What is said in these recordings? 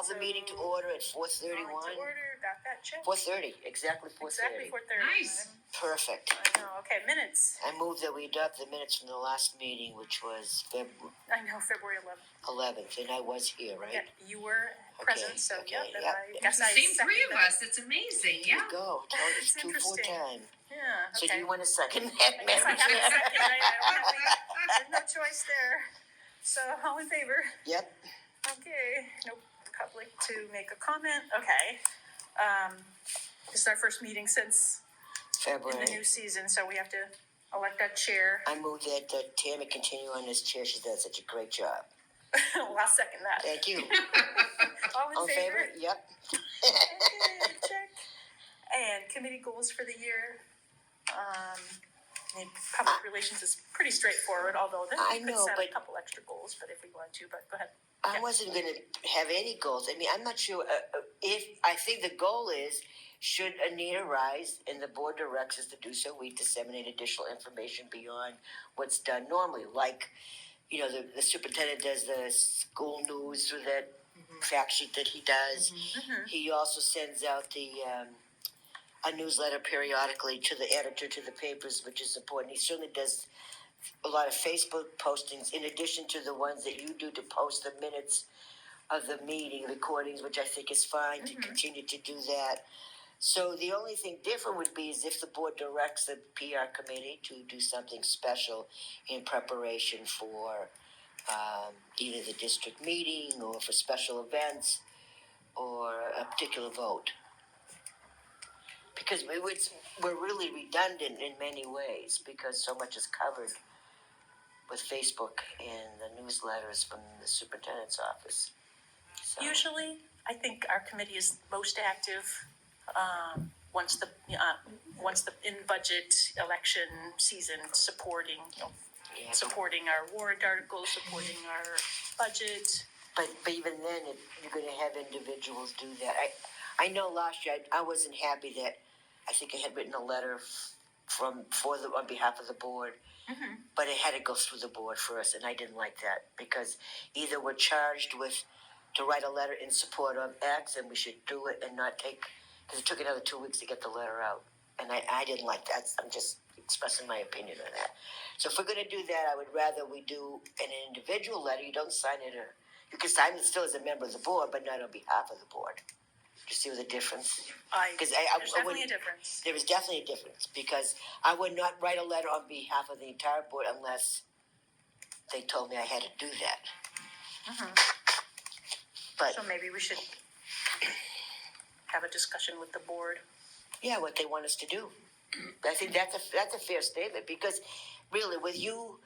call the meeting to order at 4:31. Calling to order, got that check. 4:30, exactly 4:30. Exactly 4:30. Nice. Perfect. I know. Okay, minutes. I move that we adopt the minutes from the last meeting, which was February I know, February 11th. 11th, and I was here, right? Yeah, you were present, so okay, yep. And yep. I It's guess the I same three second of that. us. It's amazing. There Yeah. you go. Tell us It's 2-4 interesting. time. Yeah. So do Okay. you want a second? I guess I have a second, right? I don't have no choice there. So all in favor? Yep. Okay. No public to make a comment. Okay. This is our first meeting since in the February. new season, so we have to elect that chair. I move that Tammy continue on this chair. She's done such a great job. Well, I'll second that. Thank you. All in favor? Yep. Okay, check. And committee goals for the year. Public relations is pretty straightforward, although then I we could know, set a but- couple extra goals, but if we want to, but go ahead. I Yeah. wasn't going to have any goals. I mean, I'm not sure if I think the goal is should a need arise and the board directs us to do so, we disseminate additional information beyond what's done normally. Like, you know, the superintendent does the school news through that fact sheet that he does. Mm-hmm. He also sends out a newsletter periodically to the editor, to the papers, which is important. He certainly does a lot of Facebook postings in addition to the ones that you do to post the minutes of the meeting recordings, which I think is fine to continue to do that. So the only thing different would be is if the board directs the PR committee to do something special in preparation for either the district meeting or for special events or a particular vote. Because we're really redundant in many ways because so much is covered with Facebook and the newsletters from the superintendent's office. So, Usually, I think our committee is most active once the in budget election season supporting yeah, supporting our warrant articles, supporting our budget. but even then, you're going to have individuals do that. I know last year I wasn't happy that I think I had written a letter on behalf of the board, but it had to go through the board first, and I didn't like that because either we're charged to write a letter in support of X, and we should do it and not take, because it took another 2 weeks to get the letter out, and I didn't like that. I'm just expressing my opinion on that. So if we're going to do that, I would rather we do an individual letter. You don't sign it, or you can sign it still as a member of the board, but not on behalf of the board. Do you see the difference? There's definitely a difference. There is definitely a difference because I would not write a letter on behalf of the entire board unless they told me I had to do that. But So maybe we should have a discussion with the board. yeah, what they want us to do. I think that's a fair statement because really with you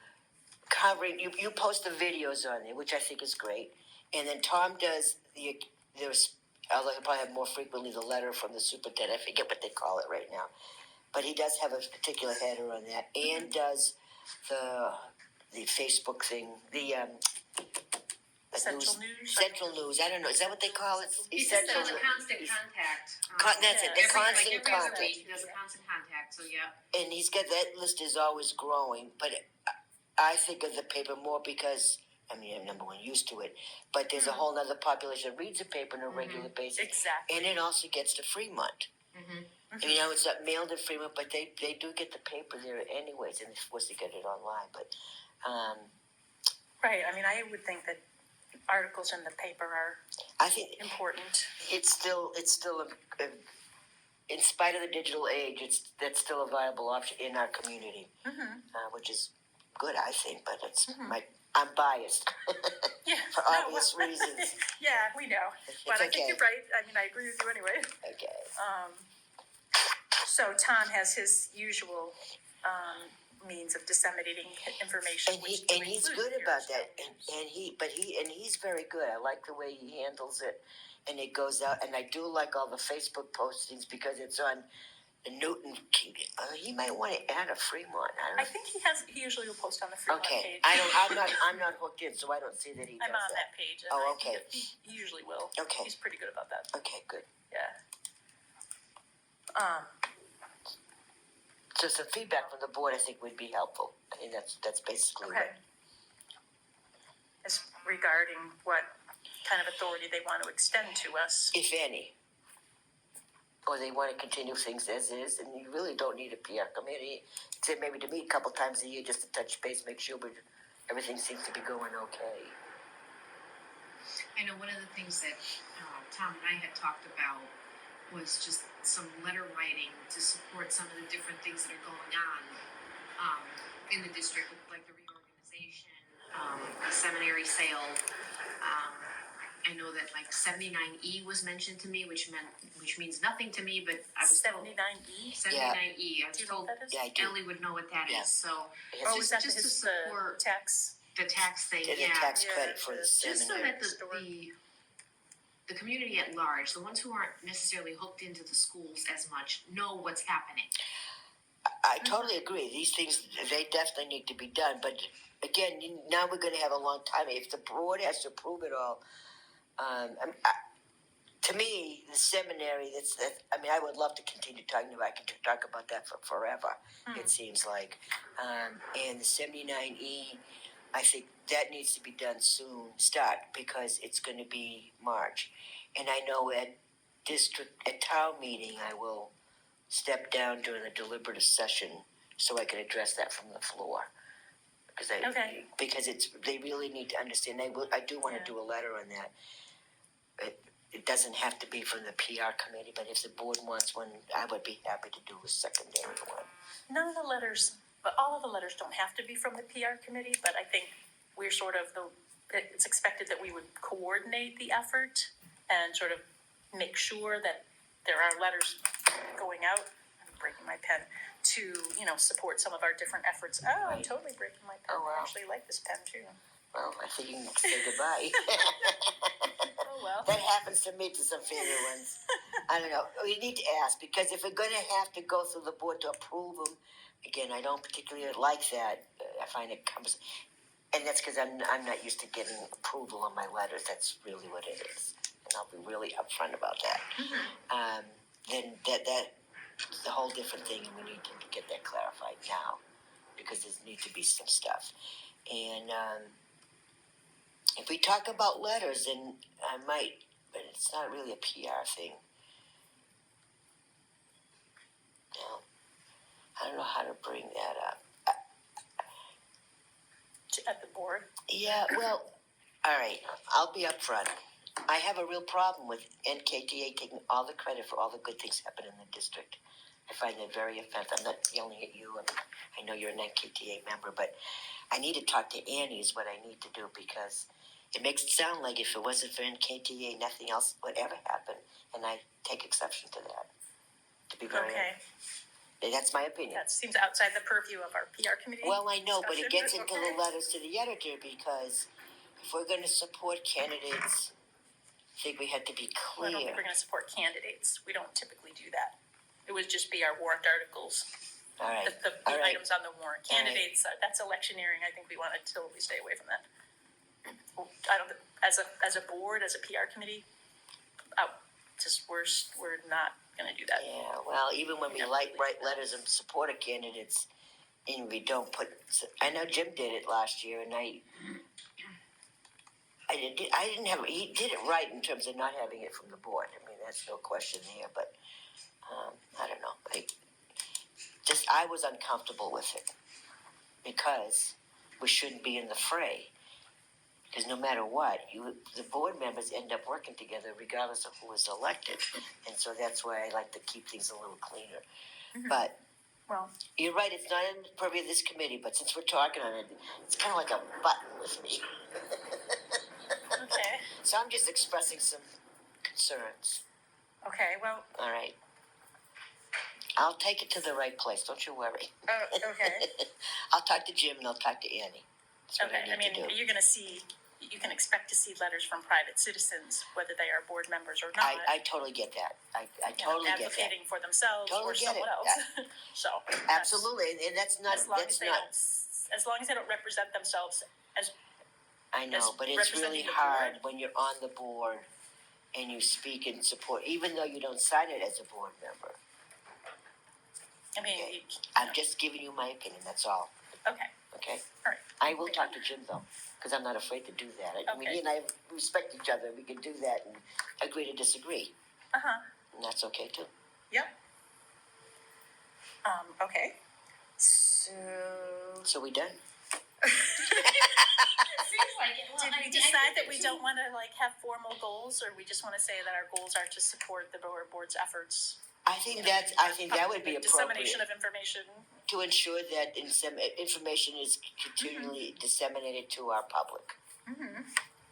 covering, you post the videos on there, which I think is great, and then Tom does although he'll probably have more frequently the letter from the superintendent. I forget what they call it right now, but he does have a particular header on that, and does the Facebook thing, the Central News? Central News. I don't know. Is that what they call it? He's Central just News. a constant contact. That's it. The constant every contact. other week, there's a constant contact. So yeah. And he's got that list is always growing, but I think of the paper more because I'm number one used to it, but there's a whole other population that reads the paper on a regular basis, Exactly. and it also gets to Fremont. You know, it's not mailed in Fremont, but they do get the paper there anyways, and of course they get it online. But Right. I mean, I would think that articles in the paper are I think important. it's still in spite of the digital age, that's still a viable option in our community, which is good, I think. But I'm biased Yeah. for obvious reasons. Yeah, we know. But I think okay. you're right. I mean, I agree with you anyway. Okay. So Tom has his usual means of disseminating information, And he's good about that, and he's very good. I like the way he handles it, and it goes out. And I do like all the Facebook postings because it's on the Newton. He might want to add a Fremont. I think he usually will post on the Fremont Okay, page. I'm not hooked in, so I don't see that he does I'm on that. that page. And Oh, okay. He usually will. Okay. He's pretty good about that. Okay, good. Yeah. So some feedback from the board, I think, would be helpful. I think that's basically Okay. As regarding what? kind of authority they want to extend to us. if any. Or they want to continue things as is, and you really don't need a PR committee, except maybe to meet a couple times a year just to touch base, make sure everything seems to be going okay. I know one of the things that Tom and I had talked about was just some letter writing to support some of the different things that are going on in the district, like the reorganization, the seminary sale. I know that like 79E was mentioned to me, which means nothing to me, but I was told 79E? 79E. I was Do you know told what that is? Yeah, I do. Ellie would know what that Yeah. is. So Yes, Oh, is that just to the support tax? the tax thing, the yeah. tax Yeah, credit for the just Just so seminary. that the community at large, the ones who aren't necessarily hooked into the schools as much, know what's happening. I totally agree. These things, they definitely need to be done. But again, now we're going to have a long time. If the board has to approve it all, to me, the seminary, I would love to continue talking about. I can talk about that for forever. It seems like, and the 79E, I think that needs to be done soon. Start because it's going to be March, and I know at town meeting I will step down during the deliberative session so I can address that from the floor. Because they really need to understand. I do want to do a letter on that. It doesn't have to be from the PR committee, but if the board wants one, I would be happy to do a secondary one. None of the letters, but all of the letters don't have to be from the PR committee, but I think we're sort of it's expected that we would coordinate the effort and sort of make sure that there are letters going out, I'm breaking my pen, to, support some of our different efforts. Oh, I'm totally breaking my pen. Oh, wow. I actually like this pen too. Well, I think you can say goodbye. Oh, well. That happens to me to some favorite ones. I don't know. We need to ask because if we're going to have to go through the board to approve them, again, I don't particularly like that. I find it comes, and that's because I'm not used to getting approval on my letters. That's really what it is, and I'll be really upfront about that. Then that's a whole different thing, and we need to get that clarified now because there needs to be some stuff. And if we talk about letters, then I might, but it's not really a PR thing. No, I don't know how to bring that up. At the board? Yeah, well, all right, I'll be upfront. I have a real problem with NKTA taking all the credit for all the good things happening in the district. I find that very offensive. I'm not yelling at you. I know you're an NKTA member, but I need to talk to Annie is what I need to do because it makes it sound like if it wasn't for NKTA, nothing else would ever happen, and I take exception to that. To be very that's my opinion. That seems outside the purview of our PR committee. Well, I know, but it gets discussion. into the letters to the editor because if we're going to support candidates, I think we have to be I clear. don't think we're going to support candidates. We don't typically do that. It would just be our warrant articles. All right. The All right. items on the warrant. Candidates, that's electioneering. I think we want to totally stay away from that. I don't. As a board, as a PR committee, we're not going to do that. Yeah, well, even when we write letters and support of candidates, and we don't put. I know Jim did it last year, and I didn't have. He did it right in terms of not having it from the board. I mean, that's no question there. But I don't know. I was uncomfortable with it because we shouldn't be in the fray. Because no matter what, the board members end up working together regardless of who is elected, and so that's why I like to keep things a little cleaner. Mm-hmm. But well, you're right; it's not in the purview of this committee. But since we're talking on it, it's kind of like a button with me. Okay. So I'm just expressing some concerns. Okay. Well. All right. I'll take it to the right place. Don't you worry. Okay. I'll talk to Jim and I'll talk to Annie. That's what I need to do. You're going to see. You can expect to see letters from private citizens, whether they are board members or not. I totally get that. I totally get that. Advocating for themselves totally or someone else. So absolutely, and that's not. As long as they don't represent themselves as. I know, but it's really hard when you're on the board and you speak in support, even though you don't sign it as a board member. I mean, okay. I'm just giving you my opinion. That's all. Okay. Okay? All right. I will talk to Jim though, because I'm not afraid to do that. I mean, Okay. he and I respect each other. We can do that and agree to disagree. Uh-huh. And that's okay too. Yep. Okay. So. So we done? Seems like it. Well, Did we decide that we don't want to have formal goals, or we just want to say that our goals are to support the board's efforts? I think that would be appropriate. Dissemination of information. To ensure that information is continually disseminated to our public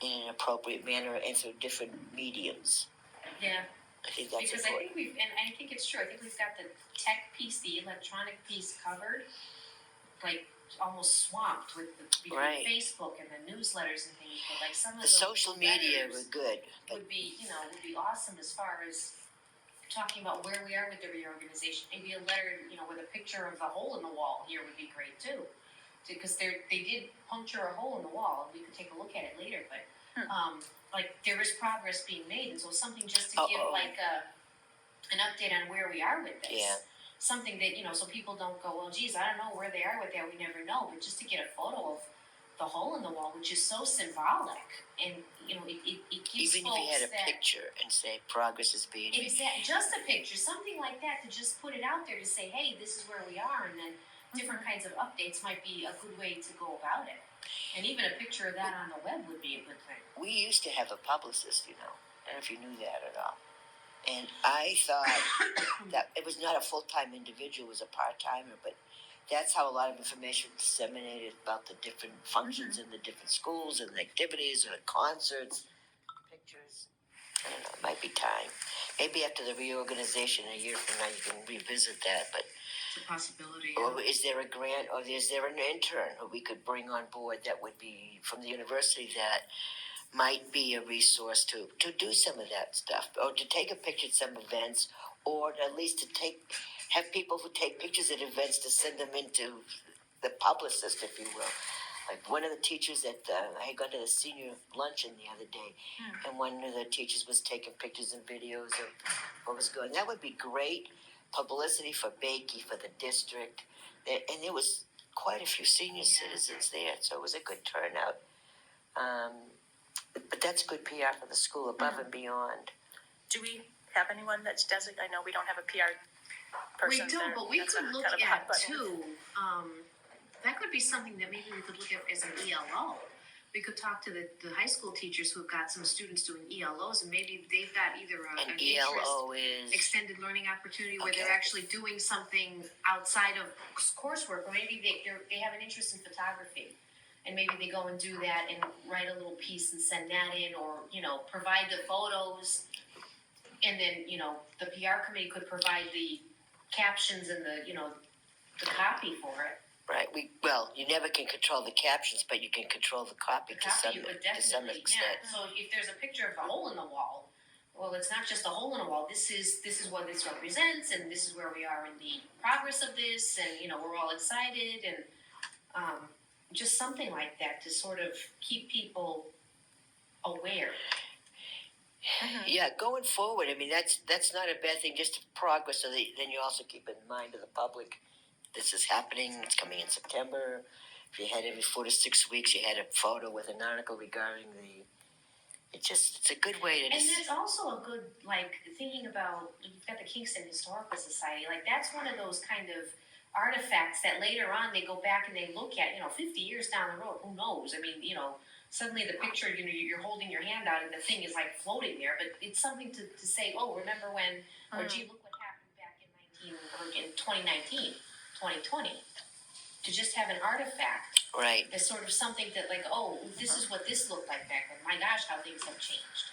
in an appropriate manner and through different mediums. Yeah. I think that's Because important. I think it's true. I think we've got the tech piece, the electronic piece covered, like almost swamped with between Right. Facebook and the newsletters and things. But like some of The social media letters were good, but would be awesome as far as talking about where we are with the reorganization. Maybe a letter, with a picture of the hole in the wall here would be great too, because they did puncture a hole in the wall. We could take a look at it later, but like there is progress being made, and so something just to give like an update on where we are with this. Yeah. Something that so people don't go, well, geez, I don't know where they are with that. We never know, but just to get a photo of the hole in the wall, which is so symbolic, and it gives even if folks you had a that picture and say progress is being made. just a picture, something like that, to just put it out there to say, hey, this is where we are, and then different kinds of updates might be a good way to go about it. And even a picture of that on the web would be a good thing. We used to have a publicist, I don't know if you knew that at all. And I thought that it was not a full-time individual, it was a part-timer, but that's how a lot of information was disseminated about the different functions in the different schools and the activities or the concerts, pictures. I don't know, it might be time. Maybe after the reorganization a year from now you can revisit that, but It's a possibility. or is there a grant or is there an intern who we could bring on board that would be from the university that might be a resource to do some of that stuff, or to take a picture at some events, or at least to have people who take pictures at events to send them into the publicist, if you will. Like one of the teachers I had gone to the senior luncheon the other day, and one of the teachers was taking pictures and videos of what was going. That would be great publicity for Bakey, for the district, and there was quite a few senior citizens there, so it was a good turnout. But that's good PR for the school, above and beyond. Do we have anyone that's designated? I know we don't have a PR person. We don't, there. but we That's could a look kind of a hot at button. too. That could be something that maybe we could look at as an ELO. We could talk to the high school teachers who've got some students doing ELOs, and maybe they've got either An an ELO is extended learning opportunity where they're Okay. actually doing something outside of coursework, or maybe they have an interest in photography, and maybe they go and do that and write a little piece and send that in, or provide the photos, and then the PR committee could provide the captions and the copy for it. right. You never can control the captions, but you can control the copy The to copy some you could to some definitely, extent. yeah. So if there's a picture of the hole in the wall, well, it's not just a hole in a wall. This is what this represents, and this is where we are in the progress of this, and we're all excited, and just something like that to sort of keep people aware. Yeah, going forward, I mean that's not a bad thing. Just progress, so then you also keep in mind to the public, this is happening. It's coming in September. If you had every 4 to 6 weeks, you had a photo with an article regarding the. It's a good way to. And there's also a good, thinking about, you've got the Kingston Historical Society, that's one of those kind of artifacts that later on they go back and they look at, 50 years down the road, who knows? I mean, suddenly the picture, you're holding your hand out and the thing is floating there, but it's something to say, oh, remember when, or gee, look what happened back in 2019, 2020. To just have an artifact. Right. As sort of something that oh, this is what this looked like back then. My gosh, how things have changed.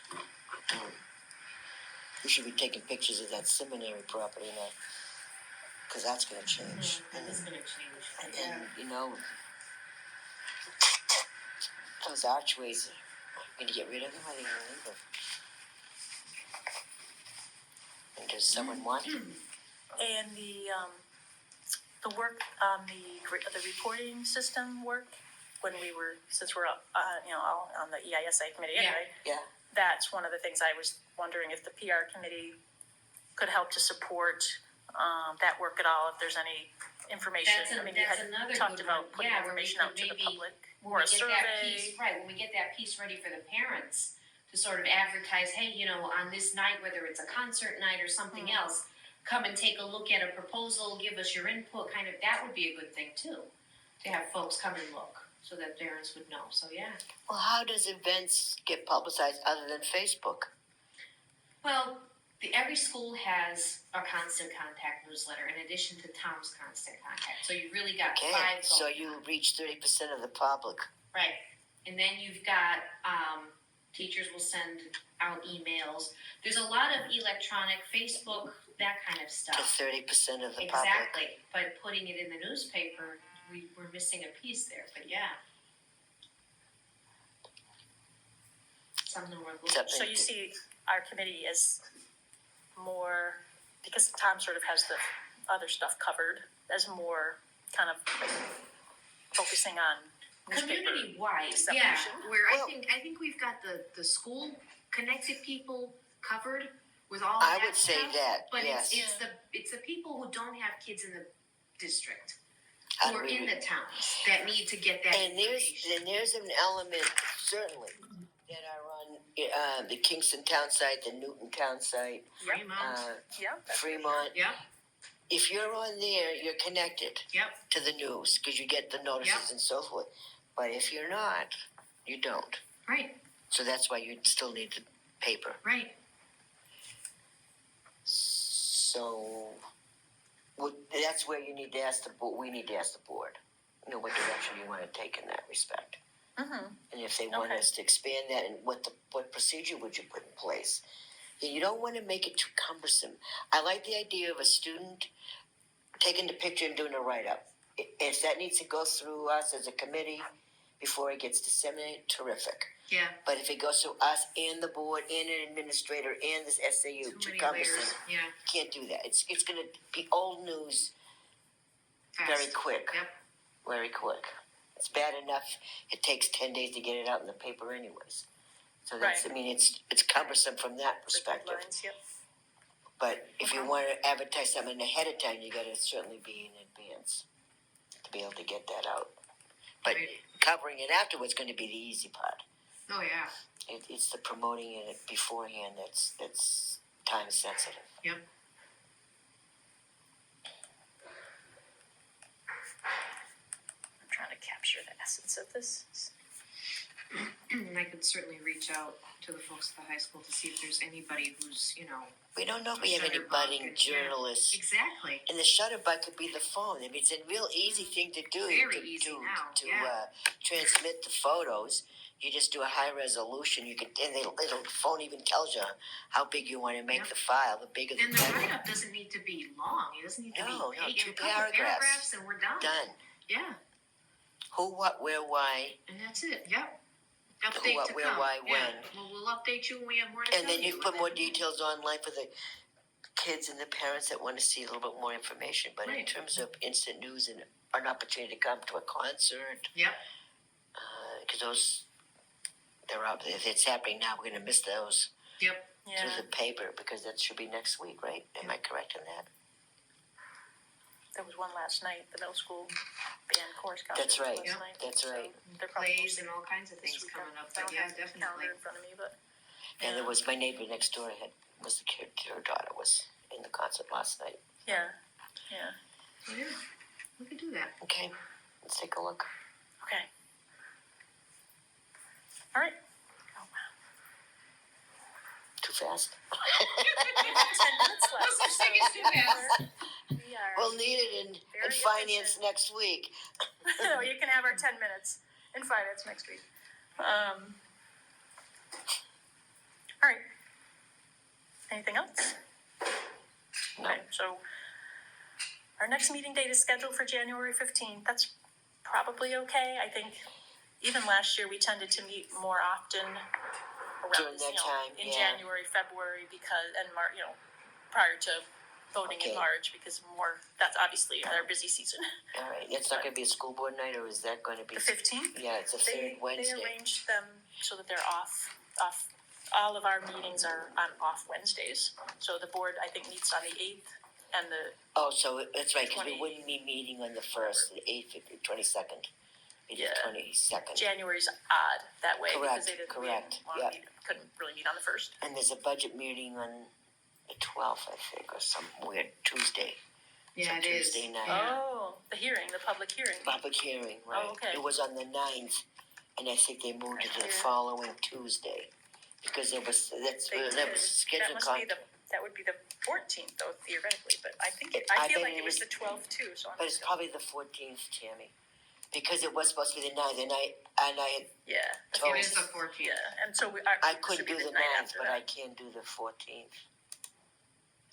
We should be taking pictures of that seminary property now, because that's going to change. That is going to change. And those archways, are we going to get rid of them? Or are they going to leave them? And does someone want them? And the work on the reporting system work, since we're all on the EISA committee anyway. Yeah. That's one of the things I was wondering if the PR committee could help to support that work at all, if there's any information. I mean, you that's had another talked good about one. putting Yeah, where we information could out to the maybe- public, when or we a get survey. that piece, right, when we get that piece ready for the parents to sort of advertise, hey, you know, on this night, whether it's a concert night or something else, come and take a look at a proposal, give us your input, kind of, that would be a good thing too, to have folks come and look, so that parents would know, so yeah. Well, how does events get publicized other than Facebook? Well, every school has a constant contact newsletter in addition to Tom's constant contact, so you really got Okay, 5 so going you on. reach 30% of the public. Right, and then you've got, teachers will send out emails. There's a lot of electronic, Facebook, that kind of To stuff. 30% of the public. Exactly, but putting it in the newspaper, we're missing a piece there, but yeah. Something we're looking. Something So you see our committee as more, because Tom sort of has the other stuff covered, as more kind of focusing on newspaper. Community wise, yeah, dissemination. where Well- I think we've got the school connected people covered with all of I that would say stuff, that, but yes. it's the people who don't have kids in the district, How who do are we in the towns, that need to get that And information. there's an element, certainly, that are on the Kingston town site, the Newton town site, Fremont, Yeah. Fremont. yep, If you're on there, you're connected yep, to the news because you get the notices Yep. and so forth. But if you're not, you don't. right, So that's why you still need the paper. right. So that's where you need to ask the board. We need to ask the board. You know what direction you want to take in that respect. Mm-hmm. And if they want Okay. us to expand that, and what procedure would you put in place? You don't want to make it too cumbersome. I like the idea of a student taking the picture and doing a write-up. If that needs to go through us as a committee before it gets disseminated, terrific. Yeah, But if it goes through us and the board and an administrator and this SAU, too too many cumbersome. layers, yeah, Can't do that. It's going to be old news fast. very quick. Yep, Very quick. It's bad enough it takes 10 days to get it out in the paper anyways. So that's, Right. I mean, it's cumbersome from that perspective. Lines, yep. But if you Okay. want to advertise something ahead of time, you got to certainly be in advance to be able to get that out. But Right. covering it afterwards is going to be the easy part. oh yeah, It's the promoting it beforehand that's time sensitive. yep. I'm trying to capture the essence of this. And I could certainly reach out to the folks at the high school to see if there's anybody who's, you know, We don't know if we have any Shutterbug budding and- journalists. exactly. And the shutterbug could be the phone. I mean, it's a real easy thing to do. Very to, easy to, now, to yeah. transmit the photos. You just do a high resolution. You can, and the phone even tells you how big you want to make Yep. the file. The bigger the And the better. write-up doesn't need to be long. It doesn't need to No, be no, big. 2 A couple paragraphs. and we're done. Done. Yeah, Who, what, where, why, and that's it. Yep. Who, Update what, to where, come. why, Yeah. when. Well, we'll update you when we have more to and tell then you you. put more details online for the kids and the parents that want to see a little bit more information. But in Right. terms of instant news and an opportunity to come to a concert, Yep. because those they're out. If it's happening now, we're going to miss those Yep. Yeah. through the paper because that should be next week, right? Am I correct in that? There was one last night, the middle school band chorus concert. That's right. Last Yep. night. That's So right. they're probably Plays and all kinds of this things weekend. coming up. I But don't yeah, have the definitely. calendar in front of me, but And there yeah. was my neighbor next door was the kid. Her daughter was in the concert last night. yeah. So yeah, we could do that. Okay, let's take a look. Okay. All right. Oh, wow. Too fast. We have 10 minutes left. Let's take it too fast. We are. We'll need it in Very finance efficient. next week. No, you can have our 10 minutes in finance next week. All right. Anything else? No. Okay, so our next meeting date is scheduled for January 15th. That's probably okay. I think even last year we tended to meet more often around During that time, in yeah. January, February, because prior to voting in Okay. March, because that's obviously our busy season. All right, that's not going to be a school board night, or is that going to be? The 15th. Yeah, it's a third They Wednesday. arranged them so that they're off. All of our meetings are on off Wednesdays. So the board, I think, meets on the 8th and the, Oh, so that's right, because we 20 wouldn't be meeting on the 1st, the 8th, 22nd. Maybe Yeah. the 22nd. January's odd that way because Correct, they didn't correct, wanna yeah. couldn't really meet on the first. And there's a budget meeting on the 12th, I think, or some weird Tuesday. Yeah, Some it is. Tuesday night. Yeah. Oh, the public hearing. Public hearing, right? okay. It was on the 9th, and I think they moved it to the Yeah. following Tuesday. Because it was, They that did. was scheduled. That would be the 14th though theoretically, but I think, I I feel bet like it it was is- the 12th too, so I'm. But it's probably the 14th, Tammy. Because it was supposed to be the 9th, and I had Yeah. told- It is the 14th. Yeah, and so I it could should be do the night 9th, after but that. I can't do the 14th.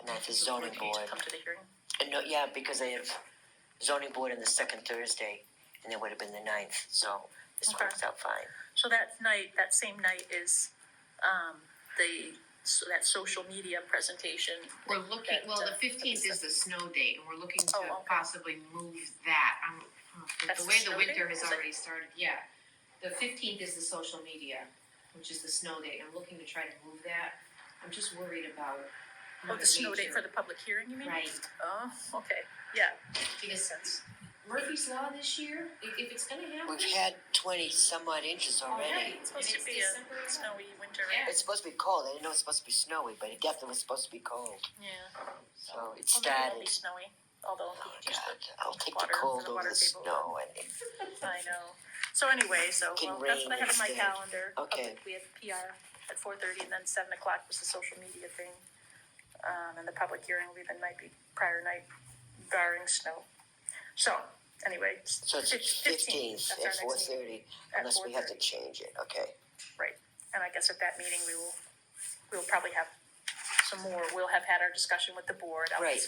And that's the It's the zoning 14th. board. Come to the hearing. And no, yeah, because I have zoning board on the second Thursday, and it would have been the 9th, so this Okay. works out fine. So that same night is, that social media presentation. We're looking, that, well, the that 15th is the snow date, and we're looking to Oh, okay. possibly move that. That's The the way the snow winter date, has is it? already started, yeah. The 15th is the social media, which is the snow date. I'm looking to try to move that. I'm just worried about Oh, the snow date for nature. the public hearing, you mean? Right, Oh, okay, yeah, because sense. Murphy's Law this year, if it's gonna happen. We've had 20 some odd inches already. Already. It's supposed And to it's be a December. snowy winter, Yeah. right? It's supposed to be cold. I didn't know it was supposed to be snowy, but it definitely was supposed to be cold. Yeah. So it Well, maybe it started. won't be snowy, although Oh just God, I'll take water the for cold the over water the table. snow. I know. So anyway, Can that's what I rain have in my instead. calendar. Okay. We have PR at 4:30, and then 7:00 was the social media thing. And the public hearing will be the prior night, barring snow. So, anyway. So it's 15th. 15th That's our at next 4:30, meeting. At unless we have to 4:30. change it. Okay. Right, and I guess at that meeting, we'll probably have some more, we'll have had our discussion with the board. Right.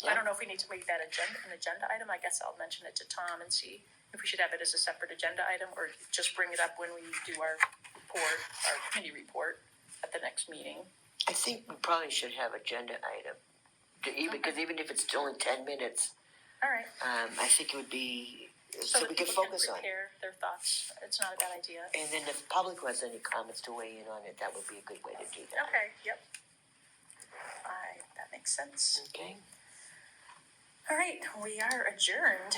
I don't know if we need to make that an agenda item, I guess I'll mention it to Tom and see if we should have it as a separate agenda item, or just bring it up when we do our report, our committee report at the next meeting. I think we probably should have agenda item. Because even if it's only 10 minutes, All right, I think it would be, so so that we can people focus on it. prepare their thoughts, it's not a bad idea. And then if the public who has any comments to weigh in on it, that would be a good way to do that. Okay, yep. That makes sense. Okay. All right, we are adjourned.